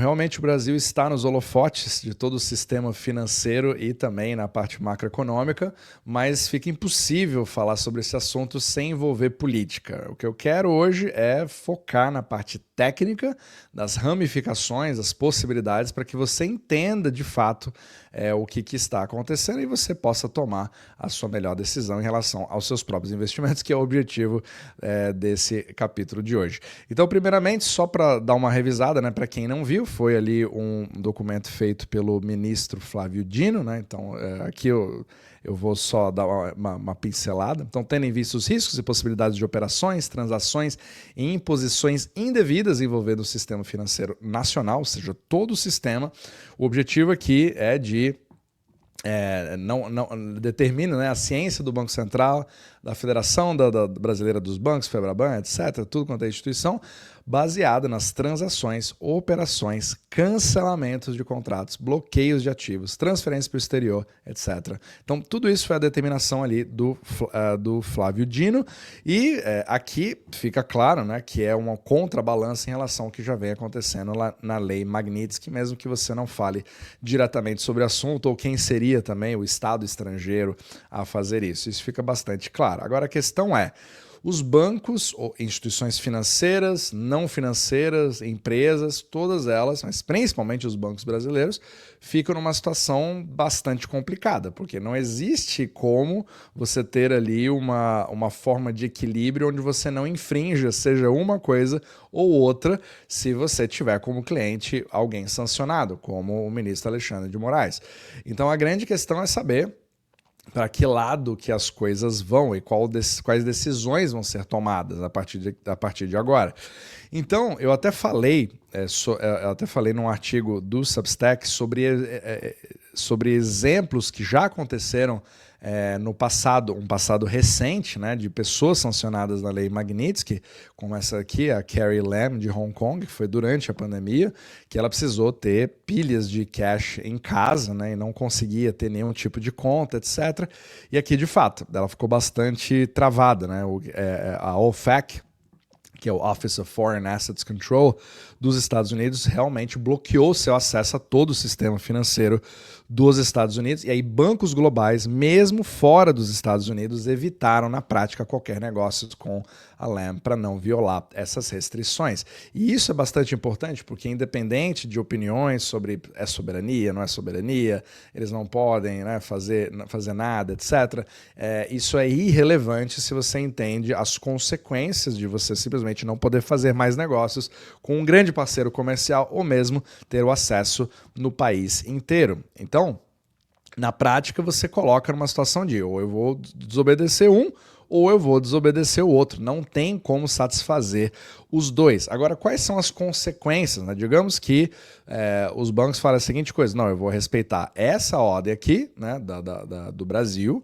Realmente o Brasil está nos holofotes de todo o sistema financeiro e também na parte macroeconômica, mas fica impossível falar sobre esse assunto sem envolver política. O que eu quero hoje é focar na parte técnica, das ramificações, das possibilidades, para que você entenda de fato o que está acontecendo e você possa tomar a sua melhor decisão em relação aos seus próprios investimentos, que é o objetivo desse capítulo de hoje. Então, primeiramente, só para dar uma revisada, né, para quem não viu, foi ali um documento feito pelo ministro Flávio Dino, né? Então, aqui eu vou só dar uma pincelada. Então, tendo em vista os riscos e possibilidades de operações, transações e imposições indevidas envolvendo o sistema financeiro nacional, ou seja, todo o sistema, o objetivo aqui é de não determina, né, a ciência do Banco Central, da Federação da Brasileira dos Bancos, Febraban, etc., tudo quanto é instituição, baseada nas transações, operações, cancelamentos de contratos, bloqueios de ativos, transferências para o exterior, etc. Então, tudo isso foi a determinação ali do Flávio Dino e aqui fica claro, né, que é uma contrabalança em relação ao que já vem acontecendo lá na Lei Magnitsky, mesmo que você não fale diretamente sobre o assunto ou quem seria também o Estado estrangeiro a fazer isso. Isso fica bastante claro. Agora a questão é, os bancos, ou instituições financeiras, não financeiras, empresas, todas elas, mas principalmente os bancos brasileiros, ficam numa situação bastante complicada, porque não existe como você ter ali uma forma de equilíbrio onde você não infrinja, seja uma coisa ou outra, se você tiver como cliente alguém sancionado, como o ministro Alexandre de Moraes. Então a grande questão é saber para que lado que as coisas vão e quais decisões vão ser tomadas a partir de agora. Então, eu até falei num artigo do Substack sobre exemplos que já aconteceram no passado, um passado recente, né, de pessoas sancionadas na Lei Magnitsky, como essa aqui, a Carrie Lam, de Hong Kong, que foi durante a pandemia, que ela precisou ter pilhas de cash em casa, né, e não conseguia ter nenhum tipo de conta, etc. E aqui, de fato, ela ficou bastante travada, né, a OFAC, que é o Office of Foreign Assets Control dos Estados Unidos, realmente bloqueou seu acesso a todo o sistema financeiro dos Estados Unidos. E aí bancos globais, mesmo fora dos Estados Unidos, evitaram na prática qualquer negócio com a LAM para não violar essas restrições. E isso é bastante importante porque, independente de opiniões sobre é soberania, não é soberania, eles não podem, né, fazer nada, etc., isso é irrelevante se você entende as consequências de você simplesmente não poder fazer mais negócios com um grande parceiro comercial ou mesmo ter o acesso no país inteiro. Então, na prática, você coloca numa situação de ou eu vou desobedecer um ou eu vou desobedecer o outro. Não tem como satisfazer os dois. Agora, quais são as consequências, né? Digamos que os bancos falam a seguinte coisa: não, eu vou respeitar essa ordem aqui, né, do Brasil,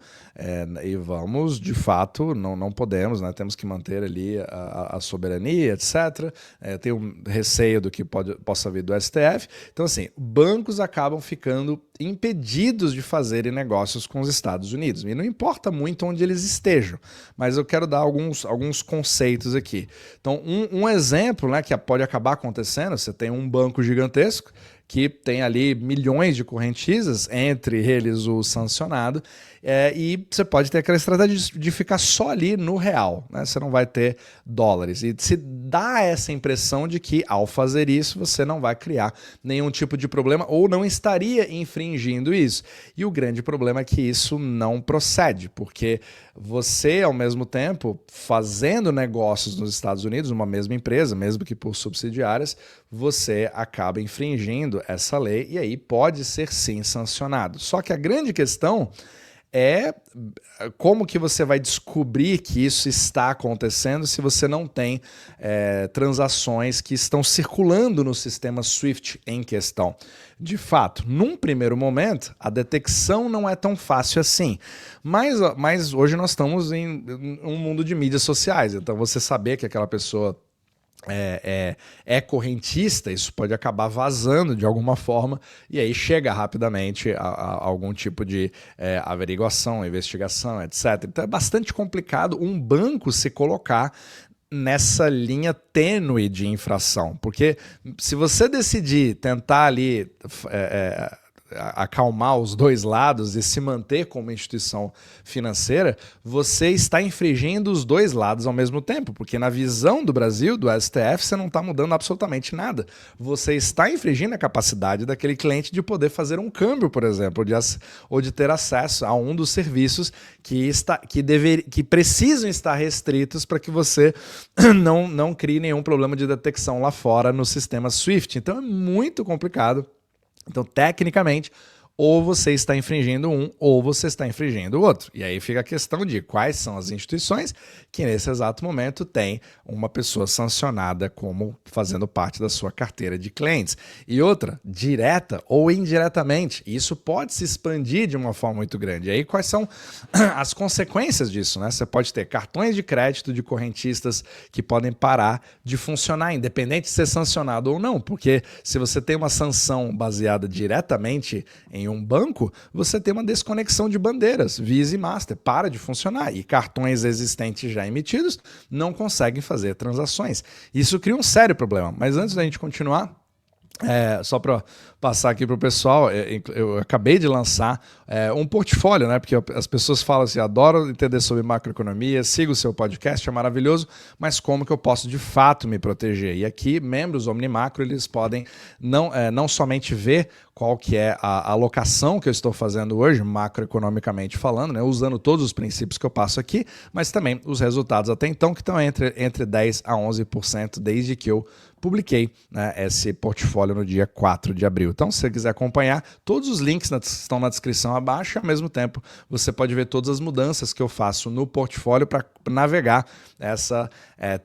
e vamos, de fato, não podemos, né, temos que manter ali a soberania, etc. Tem um receio do que possa vir do STF. Então, assim, bancos acabam ficando impedidos de fazerem negócios com os Estados Unidos. E não importa muito onde eles estejam, mas eu quero dar alguns conceitos aqui. Então, um exemplo, né, que pode acabar acontecendo, você tem um banco gigantesco que tem ali milhões de correntistas, entre eles o sancionado, e você pode ter aquela estratégia de ficar só ali no real, né? Você não vai ter dólares. E se dá essa impressão de que, ao fazer isso, você não vai criar nenhum tipo de problema ou não estaria infringindo isso. E o grande problema é que isso não procede, porque você, ao mesmo tempo, fazendo negócios nos Estados Unidos, uma mesma empresa, mesmo que por subsidiárias, você acaba infringindo essa lei e aí pode ser sim sancionado. Só que a grande questão é como que você vai descobrir que isso está acontecendo se você não tem transações que estão circulando no sistema SWIFT em questão. De fato, num primeiro momento, a detecção não é tão fácil assim, mas hoje nós estamos em um mundo de mídias sociais, então você saber que aquela pessoa é correntista, isso pode acabar vazando de alguma forma e aí chega rapidamente a algum tipo de averiguação, investigação, etc. Então é bastante complicado um banco se colocar nessa linha tênue de infração, porque se você decidir tentar ali acalmar os dois lados e se manter como instituição financeira, você está infringindo os dois lados ao mesmo tempo, porque na visão do Brasil, do STF, você não está mudando absolutamente nada. Você está infringindo a capacidade daquele cliente de poder fazer um câmbio, por exemplo, ou de ter acesso a um dos serviços que precisam estar restritos para que você não crie nenhum problema de detecção lá fora no sistema SWIFT. Então é muito complicado. Então, tecnicamente, ou você está infringindo um, ou você está infringindo o outro. E aí fica a questão de quais são as instituições que nesse exato momento tem uma pessoa sancionada como fazendo parte da sua carteira de clientes. E outra, direta ou indiretamente. Isso pode se expandir de uma forma muito grande. E aí quais são as consequências disso, né? Você pode ter cartões de crédito de correntistas que podem parar de funcionar, independente de ser sancionado ou não. Porque se você tem uma sanção baseada diretamente em um banco, você tem uma desconexão de bandeiras, Visa e Master, para de funcionar e cartões existentes já emitidos não conseguem fazer transações. Isso cria um sério problema. Mas antes da gente continuar, só para passar aqui para o pessoal, eu acabei de lançar um portfólio, né? Porque as pessoas falam assim, adoro entender sobre macroeconomia, sigo o seu podcast, é maravilhoso, mas como que eu posso de fato me proteger? E aqui, membros Omnimacro, eles podem não somente ver qual que é a alocação que eu estou fazendo hoje, macroeconomicamente falando, né? Usando todos os princípios que eu passo aqui, mas também os resultados até então, que estão entre 10% a 11% desde que eu publiquei, né, esse portfólio no dia 4 de abril. Então, se você quiser acompanhar, todos os links estão na descrição abaixo. Ao mesmo tempo, você pode ver todas as mudanças que eu faço no portfólio para navegar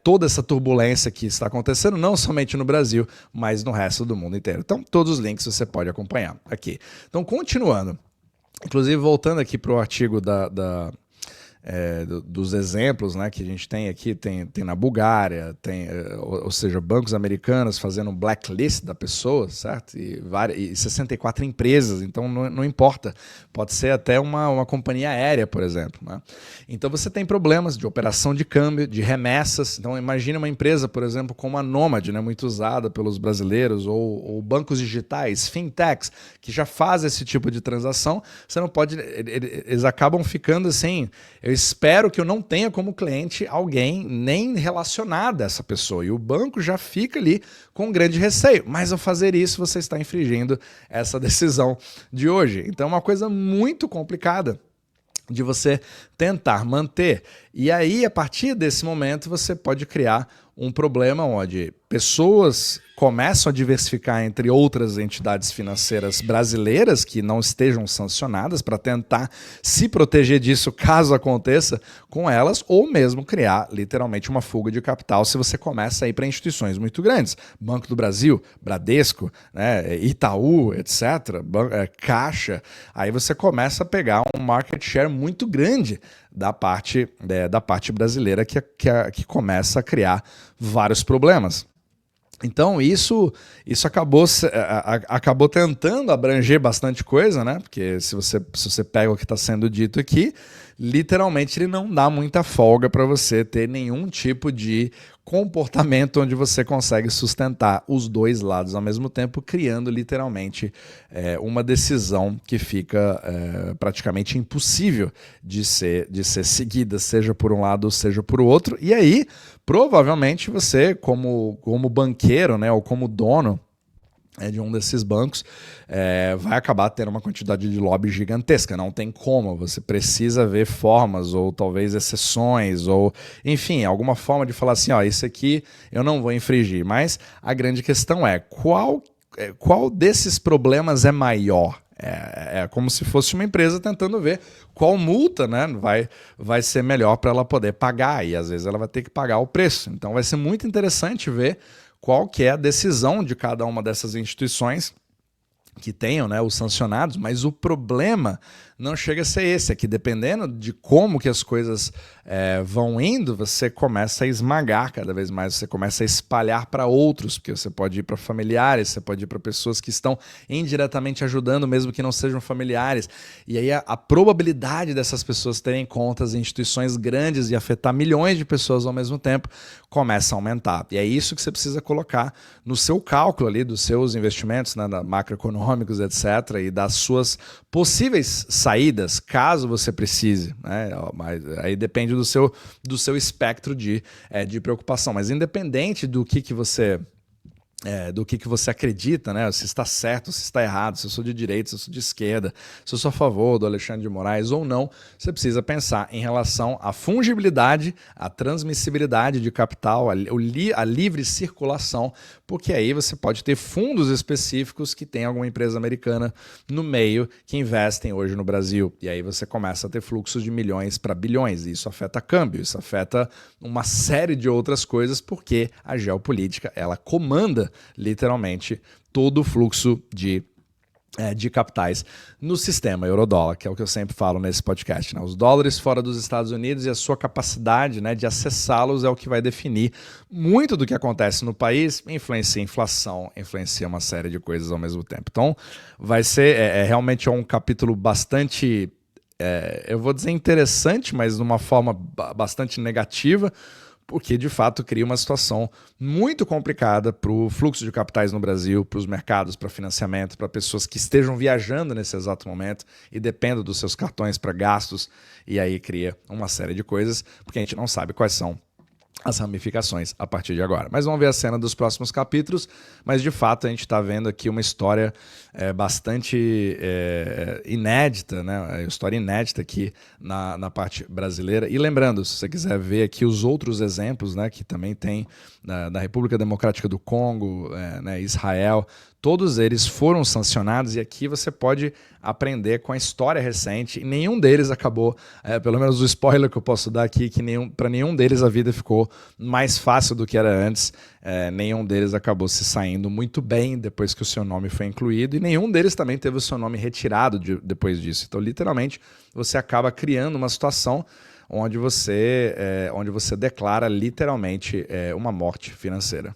toda essa turbulência que está acontecendo, não somente no Brasil, mas no resto do mundo inteiro. Então, todos os links você pode acompanhar aqui. Então, continuando, inclusive voltando aqui para o artigo dos exemplos, né, que a gente tem aqui, tem na Bulgária, ou seja, bancos americanos fazendo um blacklist da pessoa, certo? E 64 empresas, então não importa, pode ser até uma companhia aérea, por exemplo, né? Então você tem problemas de operação de câmbio, de remessas. Então imagine uma empresa, por exemplo, como a Nomad, né, muito usada pelos brasileiros, ou bancos digitais, fintechs, que já fazem esse tipo de transação. Você não pode, eles acabam ficando assim. Eu espero que eu não tenha como cliente alguém nem relacionado a essa pessoa. E o banco já fica ali com um grande receio. Mas ao fazer isso, você está infringindo essa decisão de hoje. Então é uma coisa muito complicada de você tentar manter. E aí, a partir desse momento, você pode criar um problema onde pessoas começam a diversificar entre outras entidades financeiras brasileiras que não estejam sancionadas para tentar se proteger disso caso aconteça com elas, ou mesmo criar literalmente uma fuga de capital se você começa a ir para instituições muito grandes. Banco do Brasil, Bradesco, né, Itaú, etc., Caixa. Aí você começa a pegar um market share muito grande da parte brasileira que começa a criar vários problemas. Então isso acabou tentando abranger bastante coisa, né? Porque se você pega o que está sendo dito aqui, literalmente ele não dá muita folga para você ter nenhum tipo de comportamento onde você consegue sustentar os dois lados ao mesmo tempo, criando literalmente uma decisão que fica praticamente impossível de ser seguida, seja por um lado, seja por outro. E aí, provavelmente você, como banqueiro, né, ou como dono de um desses bancos, vai acabar tendo uma quantidade de lobby gigantesca. Não tem como, você precisa ver formas ou talvez exceções ou, enfim, alguma forma de falar assim, ó, isso aqui eu não vou infringir. Mas a grande questão é qual desses problemas é maior? É como se fosse uma empresa tentando ver qual multa, né, vai ser melhor para ela poder pagar, e às vezes ela vai ter que pagar o preço. Então vai ser muito interessante ver qual que é a decisão de cada uma dessas instituições que tenham, né, os sancionados, mas o problema não chega a ser esse, é que dependendo de como que as coisas vão indo, você começa a esmagar cada vez mais, você começa a espalhar para outros, porque você pode ir para familiares, você pode ir para pessoas que estão indiretamente ajudando, mesmo que não sejam familiares, e aí a probabilidade dessas pessoas terem contas em instituições grandes e afetar milhões de pessoas ao mesmo tempo começa a aumentar, e é isso que você precisa colocar no seu cálculo ali dos seus investimentos, né, macroeconômicos, etc., e das suas possíveis saídas, caso você precise, né? Mas aí depende do seu espectro de preocupação. Mas independente do que você acredita, né? Se está certo, se está errado, se eu sou de direita, se eu sou de esquerda, se eu sou a favor do Alexandre de Moraes ou não, você precisa pensar em relação à fungibilidade, à transmissibilidade de capital, a livre circulação, porque aí você pode ter fundos específicos que tem alguma empresa americana no meio que investem hoje no Brasil, e aí você começa a ter fluxos de milhões para bilhões, e isso afeta câmbio, isso afeta uma série de outras coisas, porque a geopolítica, ela comanda literalmente todo o fluxo de capitais no sistema eurodólar, que é o que eu sempre falo nesse podcast, né? Os dólares fora dos Estados Unidos e a sua capacidade, né, de acessá-los é o que vai definir muito do que acontece no país, influencia a inflação, influencia uma série de coisas ao mesmo tempo. Então vai ser realmente um capítulo bastante, eu vou dizer interessante, mas de uma forma bastante negativa, porque de fato cria uma situação muito complicada para o fluxo de capitais no Brasil, para os mercados, para financiamento, para pessoas que estejam viajando nesse exato momento e dependam dos seus cartões para gastos, e aí cria uma série de coisas, porque a gente não sabe quais são as ramificações a partir de agora. Mas vamos ver a cena dos próximos capítulos, mas de fato a gente está vendo aqui uma história bastante inédita, né? História inédita aqui na parte brasileira. E lembrando, se você quiser ver aqui os outros exemplos, né, que também tem da República Democrática do Congo, né, Israel, todos eles foram sancionados, e aqui você pode aprender com a história recente, e nenhum deles acabou, pelo menos o spoiler que eu posso dar aqui, que para nenhum deles a vida ficou mais fácil do que era antes, nenhum deles acabou se saindo muito bem depois que o seu nome foi incluído, e nenhum deles também teve o seu nome retirado depois disso. Então, literalmente, você acaba criando uma situação onde você declara literalmente uma morte financeira.